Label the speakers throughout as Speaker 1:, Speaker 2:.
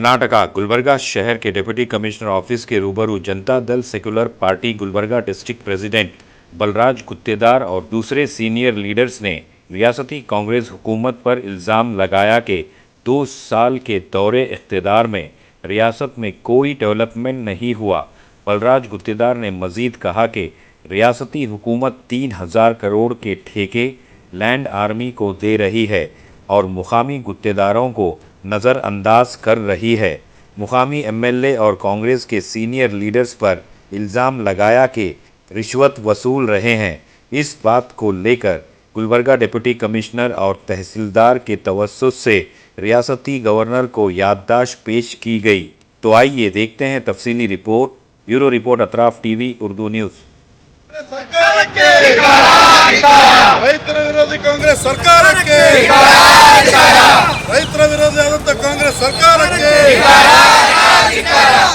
Speaker 1: कर्नाटका गुलबर्गा शहर के deputy commissioner office के रूबरू Janata Dal secular party Gulbarga district president Balraj Guttedar और दूसरे सीनियर लीडर्स ने रियासती कांग्रेस हुकूमत पर इल्ज़ाम लगाया कि 2 साल के दौरे इख्तिदार में रियासत में कोई डेवलपमेंट नहीं हुआ। बलराज गुत्तेदार ने मज़ीद कहा कि रियासती हुकूमत 3000 करोड़ के ठेके लैंड आर्मी को दे रही है और मुकामी गुत्तेदारों को नज़रअंदाज कर रही है। मुकामी एमएलए और कांग्रेस के सीनियर लीडर्स पर इल्ज़ाम लगाया कि रिश्वत वसूल रहे हैं। इस बात को लेकर गुलबर्गा डिप्टी कमिश्नर और तहसीलदार के तवस्सुस से रियासती गवर्नर को याददाश्त पेश की गई। तो आइए देखते हैं तफसीली report. Bureau report Ataraf TV Urdu news.
Speaker 2: ರೈತರ ವಿರೋಧಿ ಕಾಂಗ್ರೆಸ್ ಸರ್ಕಾರಕ್ಕೆ ರೈತರ ವಿರೋಧಿಯಾದಂತ ಕಾಂಗ್ರೆಸ್ ಸರ್ಕಾರಕ್ಕೆ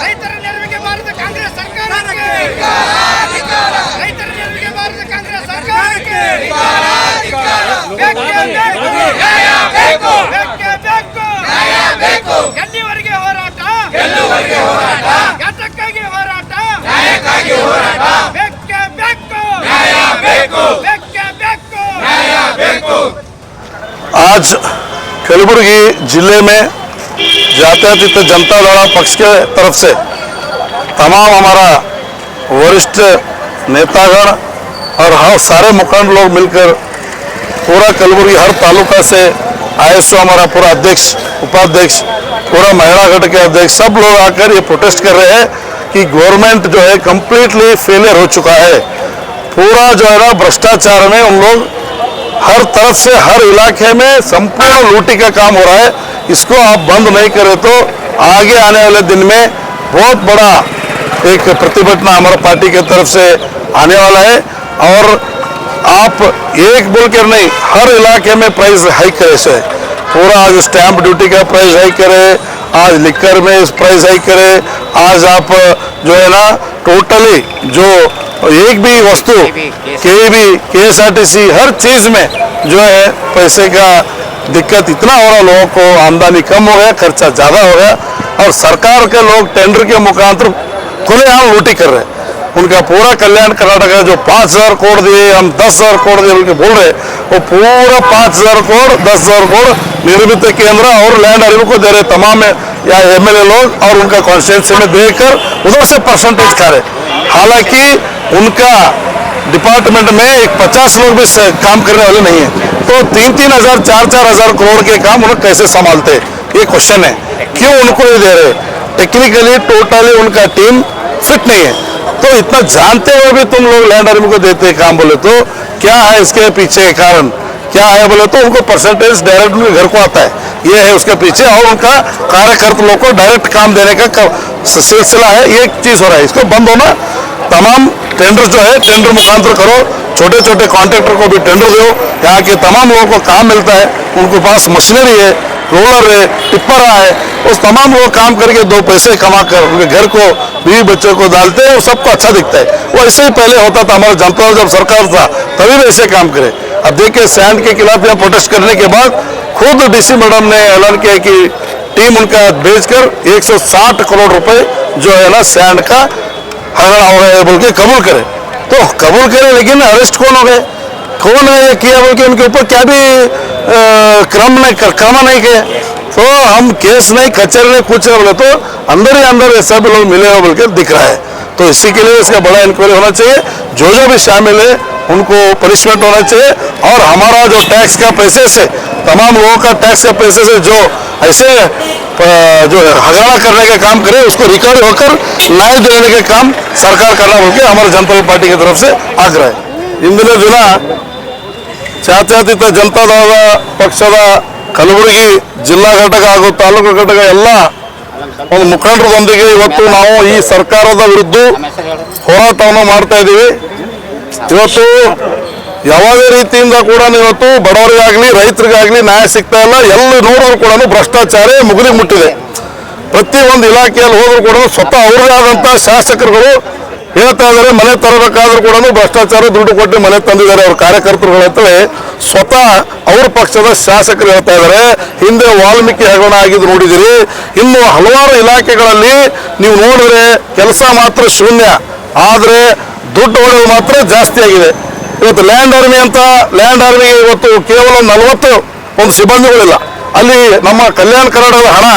Speaker 3: ರೈತರ ನೆರವಿಗೆ ಬಾರದ ಕಾಂಗ್ರೆಸ್ ಸರ್ಕಾರಕ್ಕೆ ರೈತರ ನೆರವಿಗೆ ಬಾರದ ಕಾಂಗ್ರೆಸ್ ಸರ್ಕಾರಕ್ಕೆ ಎಲ್ಲಿವರೆಗೆ ಹೋರಾಟ ಯಾತಕ್ಕಾಗಿ ಹೋರಾಟ
Speaker 2: आज कलबुर्गी जिले में जात्यातीत जनता दल पक्ष के तरफ से तमाम हमारा वरिष्ठ नेतागण और हर सारे मुखंड लोग मिलकर पूरा कलबुर्गी हर तालुका से आईएसओ हमारा पूरा अध्यक्ष उपाध्यक्ष पूरा महिला गठ के अध्यक्ष सब लोग आकर ये प्रोटेस्ट कर रहे हैं कि गवर्नमेंट जो है कंप्लीटली फेलियर हो चुका है। पूरा जो है ना भ्रष्टाचार में उन लोग हर तरफ से हर इलाके में संपूर्ण लूटी का काम हो रहा है। इसको आप बंद नहीं करें तो आगे आने वाले दिन में बहुत बड़ा एक प्रतिभटना हमारा पार्टी की तरफ से आने वाला है। और आप एक बोलकर नहीं हर इलाके में प्राइस हाइक करे से पूरा आज स्टैंप ड्यूटी का प्राइस हाइक करे, आज लिकर में प्राइस हाइक करे, आज आप जो है ना टोटली जो एक भी वस्तु कोई भी KSRTC हर चीज में जो है पैसे का दिक्कत इतना हो रहा, लोगों को आमदनी कम हो गया, खर्चा ज्यादा हो गया और सरकार के लोग टेंडर के मुखांतर खुलेआम लूटी कर रहे हैं। उनका पूरा कल्याण कर्नाटक जो 5000 करोड़ दिए हम 10,000 करोड़ दिए उनके बोल रहे वो पूरा 5000 करोड़ 10,000 करोड़ निर्मित केंद्र और लैंड आर्मी को दे रहे तमाम या एमएलए लोग और उनका कॉन्स्टिट्यूंसी में देकर उधर से परसेंटेज खा रहे। हालांकि उनका डिपार्टमेंट में एक 50 लोग भी काम करने वाले नहीं है, तो 3-3 हजार 4-4 हजार करोड़ के काम उन्हें कैसे संभालते, ये क्वेश्चन है। क्यों उनको ये दे रहे? टेक्निकली टोटली उनका टीम फिट नहीं है। तो इतना जानते हुए भी तुम लोग लैंड आर्मी को देते काम बोले तो क्या है इसके पीछे कारण क्या है बोले तो उनको परसेंटेज डायरेक्ट उनके घर को आता है, ये है उसके पीछे। और उनका कार्यकर्ता लोग को डायरेक्ट काम देने का सिलसिला है, ये चीज हो रहा है। इसको बंद होना, तमाम टेंडर जो है टेंडर मुखांतर करो, छोटे छोटे कॉन्ट्रैक्टर को भी टेंडर दो, यहाँ के तमाम लोगों को काम मिलता है, उनके पास मशीनरी है, रोलर है, टिप्पर है, उस तमाम लोग काम करके 2 पैसे कमा कर उनके घर को बीवी बच्चों को डालते हैं और सबको अच्छा दिखता है। वो ऐसे ही पहले होता था, हमारा जनता जब सरकार था तभी भी ऐसे काम करे। अब देखिए सैंड के खिलाफ यहाँ प्रोटेस्ट करने के बाद खुद DC मैडम ने ऐलान किया कि टीम उनका भेजकर 160 करोड़ रुपए जो है ना सैंड का हगड़ा हो गया बोल के कबूल करे। तो कबूल करे लेकिन अरेस्ट कौन हो गए, कौन है ये किया बोल के उनके ऊपर क्या भी क्रम नहीं किया। तो हम केस नहीं कचहरी नहीं कुछ बोले तो अंदर ही अंदर ऐसा भी लोग मिले हो बोल के दिख रहा है। तो इसी के लिए इसका बड़ा इंक्वायरी होना चाहिए, जो भी शामिल है उनको पनिशमेंट होना चाहिए। और हमारा जो टैक्स का पैसे से तमाम लोगों का टैक्स के पैसे से जो ऐसे जो हगाना करने का काम करे उसको रिकवरी होकर न्याय देने का काम सरकार करना बोल के हमारे जनता दल पार्टी की तरफ से आग्रह है। ಇಂದಿನ ದಿನ ಜಾತ್ಯತೀತ ಜನತಾದಳ ಪಕ್ಷದ ಕಲಬುರಗಿ ಜಿಲ್ಲಾ ಘಟಕ ಹಾಗೂ ತಾಲೂಕು ಘಟಕ ಎಲ್ಲ ಒಂದು ಮುಖಂಡರೊಂದಿಗೆ ಇವತ್ತು ನಾವು ಈ ಸರ್ಕಾರದ ವಿರುದ್ಧ ಹೋರಾಟವನ್ನು ಮಾಡ್ತಾ ಇದ್ದೀವಿ। ಇವತ್ತು ಯಾವುದೇ ರೀತಿಯಿಂದ ಕೂಡ ಇವತ್ತು ಬಡವರಿಗಾಗಲಿ ರೈತರಿಗಾಗಲಿ ನ್ಯಾಯ ಸಿಗ್ತಾ ಇಲ್ಲ, ಎಲ್ಲಿ ನೋಡಿದ್ರು ಕೂಡ ಭ್ರಷ್ಟಾಚಾರ ಮುಗಿಲಿಗೆ ಮುಟ್ಟಿದೆ। ಪ್ರತಿಯೊಂದು ಇಲಾಖೆಯಲ್ಲಿ ಹೋದರೂ ಕೂಡ ಸ್ವತಃ ಅವರೇ ಆದಂಥ ಶಾಸಕರುಗಳು ಹೇಳ್ತಾ ಇದ್ದಾರೆ ಮನೆ ತರಬೇಕಾದ್ರೂ ಕೂಡ ಭ್ರಷ್ಟಾಚಾರ ದುಡ್ಡು ಕೊಟ್ಟು ಮನೆ ತಂದಿದ್ದಾರೆ ಅವ್ರ ಕಾರ್ಯಕರ್ತರುಗಳು ಅಂತೇಳಿ ಸ್ವತಃ ಅವ್ರ ಪಕ್ಷದ ಶಾಸಕರು ಹೇಳ್ತಾ ಇದ್ದಾರೆ. ಹಿಂದೆ ವಾಲ್ಮೀಕಿ ಹಗರಣ ಆಗಿದ್ದು ನೋಡಿದಿರಿ. ಇನ್ನು ಹಲವಾರು ಇಲಾಖೆಗಳಲ್ಲಿ ನೀವು ನೋಡಿದ್ರೆ ಕೆಲಸ ಮಾತ್ರ ಶೂನ್ಯ, ಆದರೆ ದುಡ್ಡು ಹೊಡೆದು ಮಾತ್ರ ಜಾಸ್ತಿ ಆಗಿದೆ. ಇವತ್ತು ಲ್ಯಾಂಡ್ ಆರ್ಮಿಗೆ ಇವತ್ತು ಕೇವಲ 40 ಒಂದು ಸಿಬ್ಬಂದಿಗಳಿಲ್ಲ. ಅಲ್ಲಿ ನಮ್ಮ ಕಲ್ಯಾಣ ಕರ್ನಾಟಕದ ಹಣ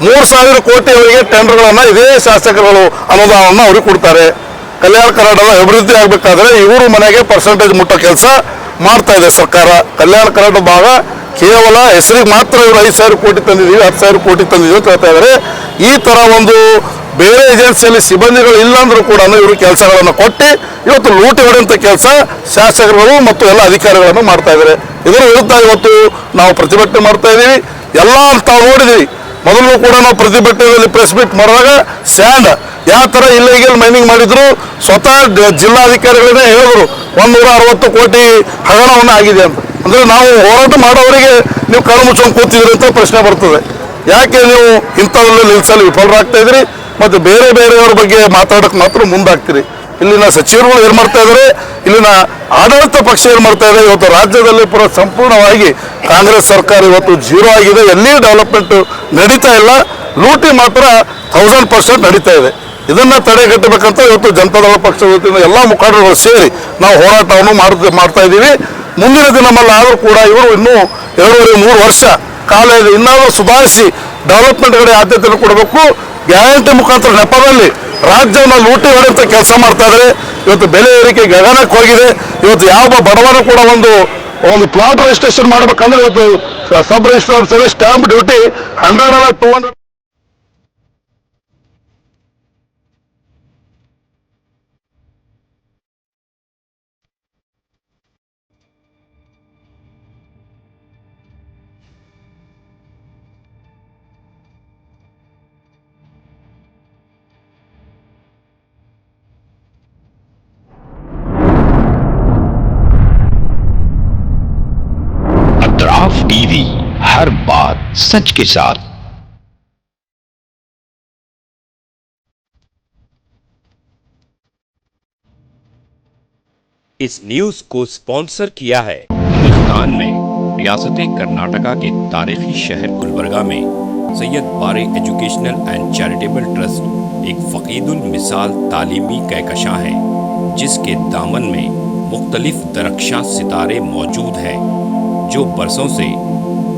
Speaker 2: 3,000 ಕೋಟಿ ಅವರಿಗೆ ಟೆಂಡರ್ಗಳನ್ನು ಇದೇ ಶಾಸಕರುಗಳು ಅನುದಾನವನ್ನು ಅವ್ರಿಗೆ ಕೊಡ್ತಾರೆ. ಕಲ್ಯಾಣ ಕರ್ನಾಟಕದ ಅಭಿವೃದ್ಧಿ ಆಗಬೇಕಾದ್ರೆ ಇವರು ಮನೆಗೆ ಪರ್ಸೆಂಟೇಜ್ ಮುಟ್ಟೋ ಕೆಲಸ ಮಾಡ್ತಾ ಇದೆ ಸರ್ಕಾರ. ಕಲ್ಯಾಣ ಕರ್ನಾಟಕ ಭಾಗ ಕೇವಲ ಹೆಸರಿಗೆ ಮಾತ್ರ ಇವರು 5,000 ಕೋಟಿ ತಂದಿದ್ದೀವಿ, 10,000 ಕೋಟಿ ತಂದಿದ್ದೀವಿ ಅಂತ ಹೇಳ್ತಾ ಇದ್ದಾರೆ. ಈ ಥರ ಒಂದು ಬೇರೆ ಏಜೆನ್ಸಿಯಲ್ಲಿ ಸಿಬ್ಬಂದಿಗಳು ಇಲ್ಲ ಅಂದರೂ ಕೂಡ ಇವರು ಕೆಲಸಗಳನ್ನು ಕೊಟ್ಟು ಇವತ್ತು ಲೂಟಿ ಹೊಡೆಯುವಂಥ ಕೆಲಸ ಶಾಸಕರುಗಳು ಮತ್ತು ಎಲ್ಲ ಅಧಿಕಾರಿಗಳನ್ನು ಮಾಡ್ತಾ ಇದ್ದಾರೆ. ಇದರ ವಿರುದ್ಧ ಇವತ್ತು ನಾವು ಪ್ರತಿಭಟನೆ ಮಾಡ್ತಾ ಇದ್ದೀವಿ. ಎಲ್ಲ ತಾವು ನೋಡಿದ್ದೀವಿ. ಮೊದಲು ಕೂಡ ನಾವು ಪ್ರತಿಭಟನೆಯಲ್ಲಿ ಪ್ರೆಸ್ ಮೀಟ್ ಮಾಡುವಾಗ ಸ್ಯಾಂಡ್ ಯಾವ ಥರ ಇಲ್ಲಿಗಲ್ ಮೈನಿಂಗ್ ಮಾಡಿದ್ರು ಸ್ವತಃ ಜಿಲ್ಲಾಧಿಕಾರಿಗಳನ್ನೇ ಹೇಳಿದ್ರು 160 ಕೋಟಿ ಹಗರಣವನ್ನು ಆಗಿದೆ ಅಂತ. ಅಂದರೆ ನಾವು ಹೋರಾಟ ಮಾಡೋವರಿಗೆ ನೀವು ಕಣ್ಣು ಮುಚ್ಕೊಂಡು ಕೂತಿದ್ರಿ ಅಂತ ಪ್ರಶ್ನೆ ಬರ್ತದೆ. ಯಾಕೆ ನೀವು ಇಂಥದ್ರಲ್ಲಿ ನಿಲ್ಲಿಸಲು ವಿಫಲರಾಗ್ತಾ ಇದ್ರಿ ಮತ್ತು ಬೇರೆಯವರ ಬಗ್ಗೆ ಮಾತಾಡೋಕೆ ಮಾತ್ರ ಮುಂದಾಗ್ತೀರಿ? ಇಲ್ಲಿನ ಸಚಿವರುಗಳು ಏನು ಮಾಡ್ತಾ ಇದ್ದಾರೆ, ಇಲ್ಲಿನ ಆಡಳಿತ ಪಕ್ಷ ಏನು ಮಾಡ್ತಾ ಇದೆ? ಇವತ್ತು ರಾಜ್ಯದಲ್ಲಿ ಪೂರ ಸಂಪೂರ್ಣವಾಗಿ ಕಾಂಗ್ರೆಸ್ ಸರ್ಕಾರ ಇವತ್ತು ಜೀರೋ ಆಗಿದೆ. ಎಲ್ಲಿ ಡೆವಲಪ್ಮೆಂಟ್ ನಡೀತಾ ಇಲ್ಲ, ಲೂಟಿ ಮಾತ್ರ 1000% ನಡೀತಾ ಇದೆ. ಇದನ್ನು ತಡೆಗಟ್ಟಬೇಕಂತ ಇವತ್ತು ಜನತಾದಳ ಪಕ್ಷದ ವತಿಯಿಂದ ಎಲ್ಲ ಮುಖಂಡರುಗಳು ಸೇರಿ ನಾವು ಹೋರಾಟವನ್ನು ಮಾಡ್ತಾ ಇದ್ದೀವಿ. ಮುಂದಿನ ದಿನಮಲ್ಲಾದರೂ ಕೂಡ ಇವರು ಇನ್ನೂ 2.5-3 ವರ್ಷ ಕಾಲ ಇದೆ. ಇನ್ನಾದರೂ ಸುಧಾರಿಸಿ ಡೆವಲಪ್ಮೆಂಟ್ ಕಡೆ ಆದ್ಯತೆಯನ್ನು ಕೊಡಬೇಕು. ಗ್ಯಾರಂಟಿ ಮುಖಾಂತರ ನೆಪದಲ್ಲಿ ರಾಜ್ಯವನ್ನು ಲೂಟಿ ಹೊಡೆಯುವಂಥ ಕೆಲಸ ಮಾಡ್ತಾ ಇದ್ದಾರೆ. ಇವತ್ತು ಬೆಲೆ ಏರಿಕೆ ಗಗನಕ್ಕೆ ಹೋಗಿದೆ. ಇವತ್ತು ಯಾವ ಬಡವನ ಕೂಡ ಒಂದು ಪ್ಲಾಟ್ ರಿಜಿಸ್ಟ್ರೇಷನ್ ಮಾಡಬೇಕಂದ್ರೆ ಇವತ್ತು sub registrar stamp duty 100 200.
Speaker 4: TV हर बात सच के साथ।
Speaker 1: इस न्यूज को स्पॉन्सर किया है हिंदुस्तान में रियासत कर्नाटका के तारीखी शहर गुलबर्गा में Syed Bare educational and charitable trust एक फकीदुल मिसाल तालीमी कहकशां है, जिसके दामन में मुख्तलिफ दरख्शां सितारे मौजूद हैं जो बरसों से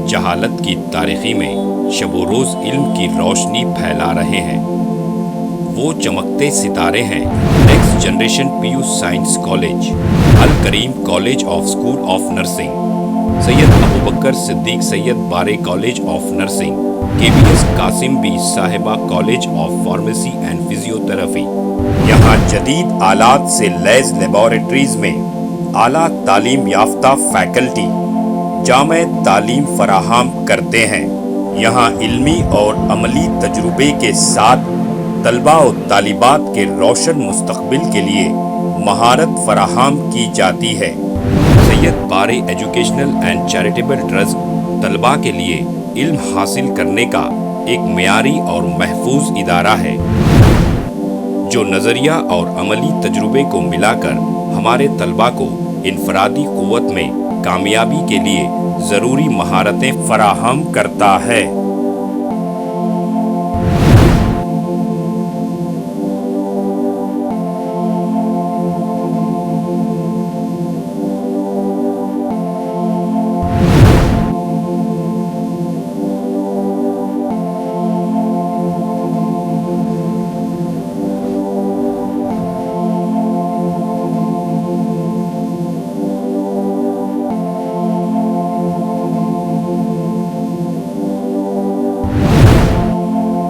Speaker 1: जहालत की तारीखी में शब रोज़ इल्म की रोशनी फैला रहे हैं। वो चमकते सितारे हैं next generation PU science college, Al Kareem college of school of nursing, Syed Abu Bakar Siddiq Syed Bare college of nursing, KBS Kasim Bi Sahiba college of pharmacy and physiotherapy. यहाँ जदीद आलात से लैस लेबोरेटरीज में आला तालीम याफ्ता फैकल्टी जामे तालीम फराहम करते हैं। यहाँ इल्मी और अमली तजुर्बे के साथ तलबा और तालिबात के रोशन मुस्तकबिल के लिए महारत फराहम की जाती है। Syed Bare educational and charitable trust तलबा के लिए इल्म हासिल करने का एक मियारी और महफूज इदारा है, जो नज़रिया और अमली तजुर्बे को मिलाकर हमारे तलबा को इनफरादी क़ुव्वत में कामयाबी के लिए ज़रूरी महारतें फराहम करता है।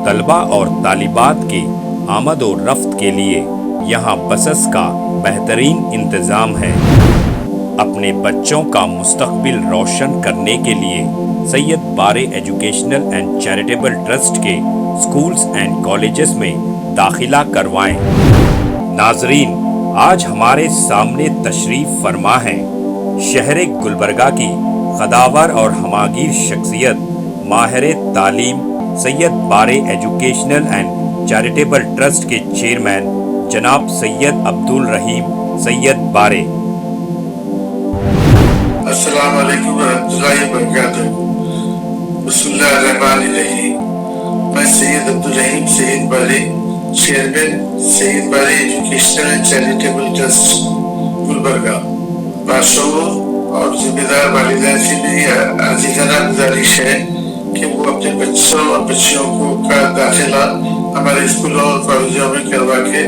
Speaker 1: तलबा और तालिबात की आमद और रफ्त के लिए यहाँ बसेस का बेहतरीन इंतज़ाम है। अपने बच्चों का मुस्तकबिल रोशन करने के लिए Syed Bare educational and charitable trust के स्कूल्स एंड कॉलेजेस में दाखिला करवाएं। नाजरीन, आज हमारे सामने तशरीफ़ फरमा है शहर गुलबर्गा की कदावर और हमागीर शख्सियत माहिर तालीम Syed Bare educational and charitable trust के चेयरमैन जनाब सैयद अब्दुल रहीम सैयद बारे।
Speaker 2: अस्सलाम वालेकुम रहमतुल्लाहि व बरकातुहू। बिस्मिल्लाहिर्रहमानिर्रहीम। मैं सैयद अब्दुल रहीम सैयद बारे, chairman Syed Bare educational and charitable trust Gulbarga, बादशाहों और जिम्मेदार वालिदैन से मेरी आजीजाना गुजारिश है कि वो अपने बच्चों और बच्चियों को का दाखिला हमारे स्कूलों और कॉलेजों में करवा के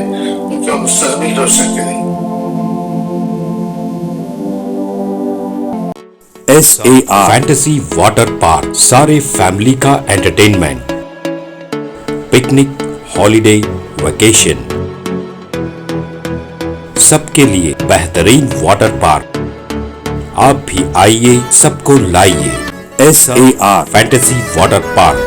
Speaker 2: उनका मुस्तकबिल रोशन करें।
Speaker 1: SAR फैंटेसी वाटर पार्क, सारे फैमिली का एंटरटेनमेंट, पिकनिक, हॉलिडे, वेकेशन, सबके लिए बेहतरीन वाटर पार्क। आप भी आइए, सबको लाइए। SAR fantasy water park.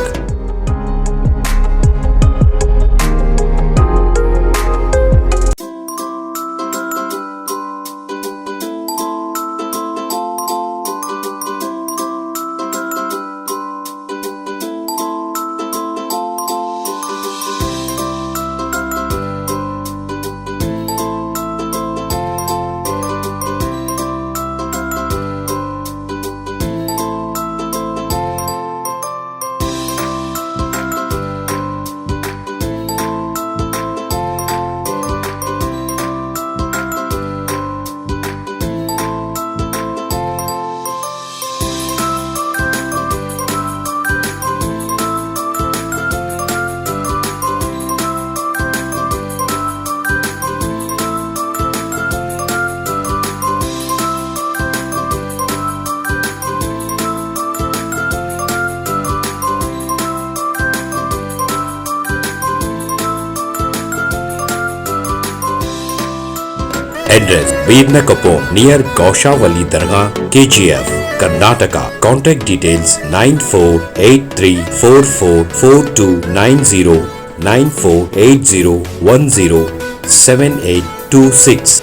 Speaker 1: Address: Veernakapom, near Gaushavali Dargah, KGF, Karnataka. Contact details: 9483444290, 9480107826.